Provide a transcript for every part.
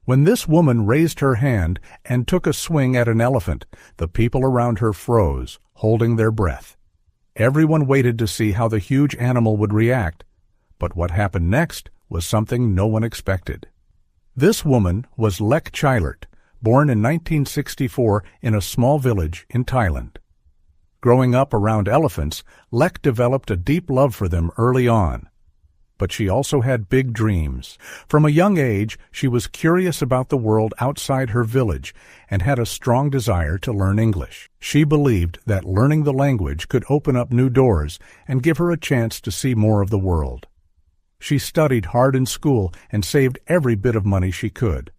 When this woman raised her hand and took a swing at an elephant, the people around her froze, holding their breath. Everyone waited to see how the huge animal would react, but what happened next was something no one expected. This woman was Lek Chailert, born in 1964 in a small village in Thailand. Growing up around elephants, Lek developed a deep love for them early on. But she also had big dreams. From a young age, she was curious about the world outside her village and had a strong desire to learn English. She believed that learning the language could open up new doors and give her a chance to see more of the world. She studied hard in school and saved every bit of money she could.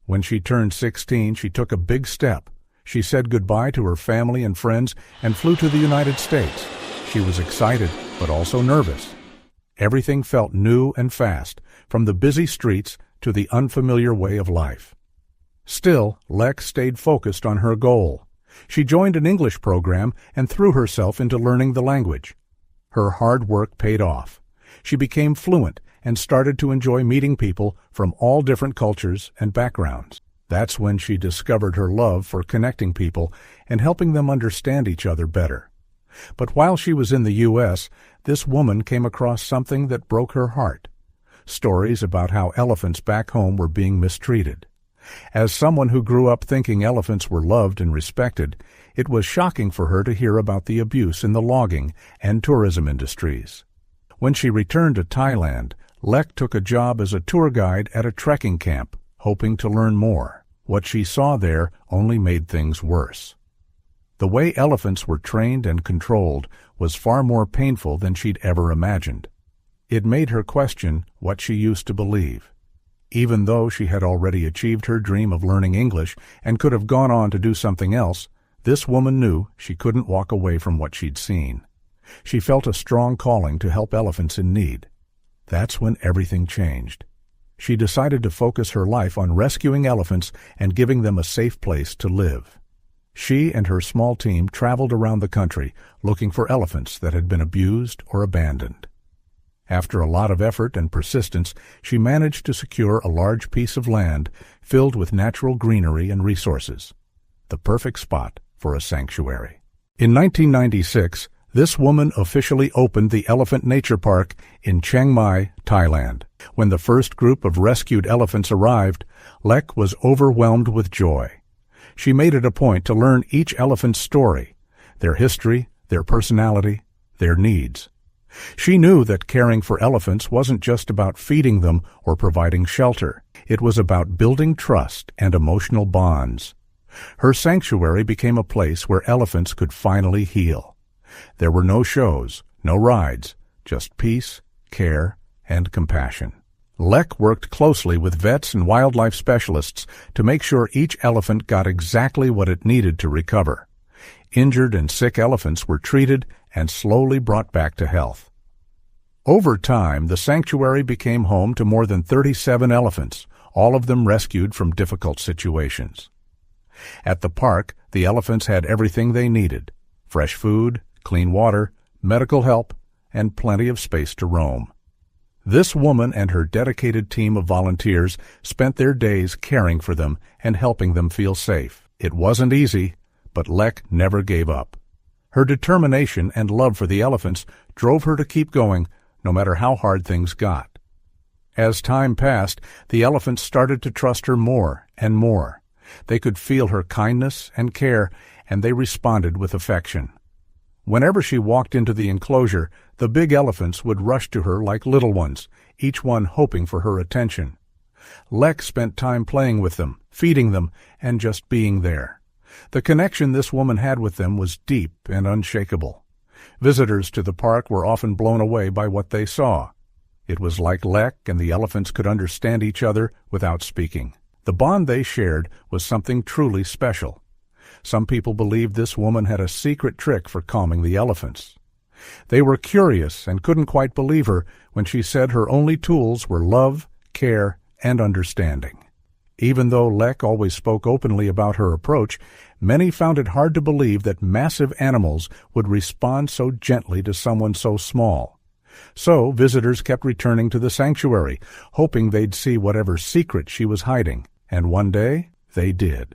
When she turned 16, she took a big step. She said goodbye to her family and friends and flew to the United States. She was excited, but also nervous. Everything felt new and fast, from the busy streets to the unfamiliar way of life. Still, Lek stayed focused on her goal. She joined an English program and threw herself into learning the language. Her hard work paid off. She became fluent and started to enjoy meeting people from all different cultures and backgrounds. That's when she discovered her love for connecting people and helping them understand each other better. But while she was in the U.S., this woman came across something that broke her heart. Stories about how elephants back home were being mistreated. As someone who grew up thinking elephants were loved and respected, it was shocking for her to hear about the abuse in the logging and tourism industries. When she returned to Thailand, Lek took a job as a tour guide at a trekking camp, hoping to learn more. What she saw there only made things worse. The way elephants were trained and controlled was far more painful than she'd ever imagined. It made her question what she used to believe. Even though she had already achieved her dream of learning English and could have gone on to do something else, this woman knew she couldn't walk away from what she'd seen. She felt a strong calling to help elephants in need. That's when everything changed. She decided to focus her life on rescuing elephants and giving them a safe place to live. She and her small team traveled around the country looking for elephants that had been abused or abandoned. After a lot of effort and persistence, she managed to secure a large piece of land filled with natural greenery and resources, the perfect spot for a sanctuary. In 1996, this woman officially opened the Elephant Nature Park in Chiang Mai, Thailand. When the first group of rescued elephants arrived, Lek was overwhelmed with joy. She made it a point to learn each elephant's story, their history, their personality, their needs. She knew that caring for elephants wasn't just about feeding them or providing shelter. It was about building trust and emotional bonds. Her sanctuary became a place where elephants could finally heal. There were no shows, no rides, just peace, care, and compassion. Lek worked closely with vets and wildlife specialists to make sure each elephant got exactly what it needed to recover. Injured and sick elephants were treated and slowly brought back to health. Over time, the sanctuary became home to more than 37 elephants, all of them rescued from difficult situations. At the park, the elephants had everything they needed: fresh food, clean water, medical help, and plenty of space to roam. This woman and her dedicated team of volunteers spent their days caring for them and helping them feel safe. It wasn't easy, but Lek never gave up. Her determination and love for the elephants drove her to keep going, no matter how hard things got. As time passed, the elephants started to trust her more and more. They could feel her kindness and care, and they responded with affection. Whenever she walked into the enclosure, the big elephants would rush to her like little ones, each one hoping for her attention. Lek spent time playing with them, feeding them, and just being there. The connection this woman had with them was deep and unshakable. Visitors to the park were often blown away by what they saw. It was like Lek and the elephants could understand each other without speaking. The bond they shared was something truly special. Some people believed this woman had a secret trick for calming the elephants. They were curious and couldn't quite believe her when she said her only tools were love, care, and understanding. Even though Lek always spoke openly about her approach, many found it hard to believe that massive animals would respond so gently to someone so small. So visitors kept returning to the sanctuary, hoping they'd see whatever secret she was hiding. And one day, they did.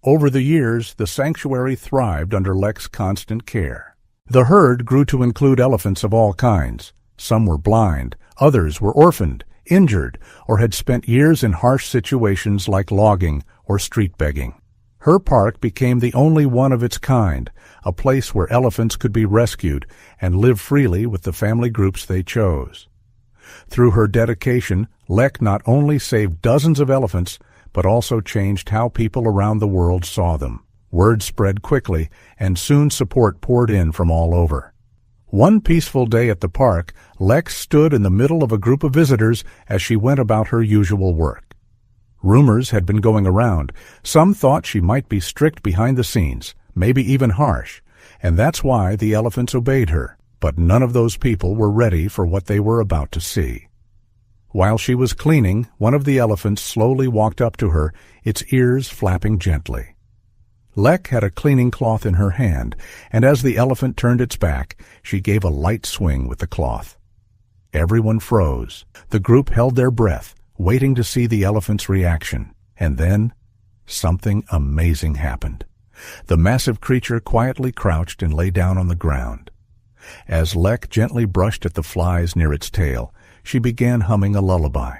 Over the years, the sanctuary thrived under Lek's constant care. The herd grew to include elephants of all kinds. Some were blind, others were orphaned, injured, or had spent years in harsh situations like logging or street begging. Her park became the only one of its kind, a place where elephants could be rescued and live freely with the family groups they chose. Through her dedication, Lek not only saved dozens of elephants, but also changed how people around the world saw them. Word spread quickly, and soon support poured in from all over. One peaceful day at the park, Lek stood in the middle of a group of visitors as she went about her usual work. Rumors had been going around. Some thought she might be strict behind the scenes, maybe even harsh, and that's why the elephants obeyed her. But none of those people were ready for what they were about to see. While she was cleaning, one of the elephants slowly walked up to her, its ears flapping gently. Lek had a cleaning cloth in her hand, and as the elephant turned its back, she gave a light swing with the cloth. Everyone froze. The group held their breath, waiting to see the elephant's reaction. And then, something amazing happened. The massive creature quietly crouched and lay down on the ground. As Lek gently brushed at the flies near its tail, she began humming a lullaby.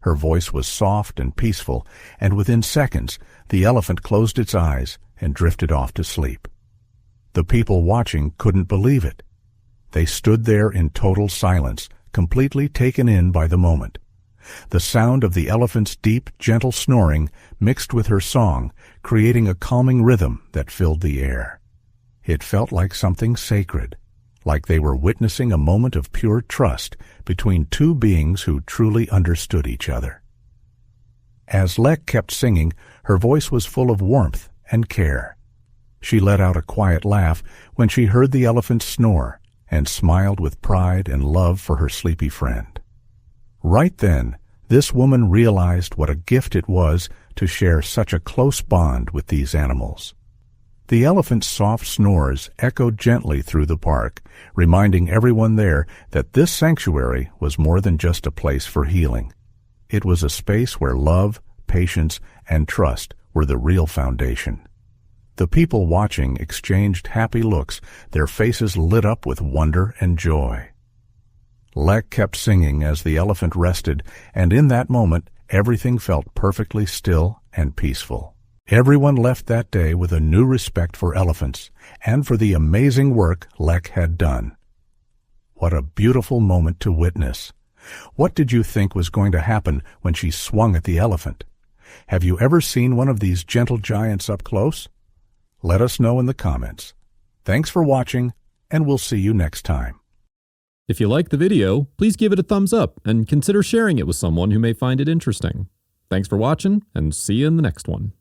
Her voice was soft and peaceful, and within seconds, the elephant closed its eyes and drifted off to sleep. The people watching couldn't believe it. They stood there in total silence, completely taken in by the moment. The sound of the elephant's deep, gentle snoring mixed with her song, creating a calming rhythm that filled the air. It felt like something sacred, like they were witnessing a moment of pure trust between two beings who truly understood each other. As Lek kept singing, her voice was full of warmth and care. She let out a quiet laugh when she heard the elephant snore and smiled with pride and love for her sleepy friend. Right then, this woman realized what a gift it was to share such a close bond with these animals. The elephant's soft snores echoed gently through the park, reminding everyone there that this sanctuary was more than just a place for healing. It was a space where love, patience, and trust were the real foundation. The people watching exchanged happy looks, their faces lit up with wonder and joy. Lek kept singing as the elephant rested, and in that moment, everything felt perfectly still and peaceful. Everyone left that day with a new respect for elephants and for the amazing work Lek had done. What a beautiful moment to witness. What did you think was going to happen when she swung at the elephant? Have you ever seen one of these gentle giants up close? Let us know in the comments. Thanks for watching, and we'll see you next time. If you liked the video, please give it a thumbs up and consider sharing it with someone who may find it interesting. Thanks for watching, and see you in the next one.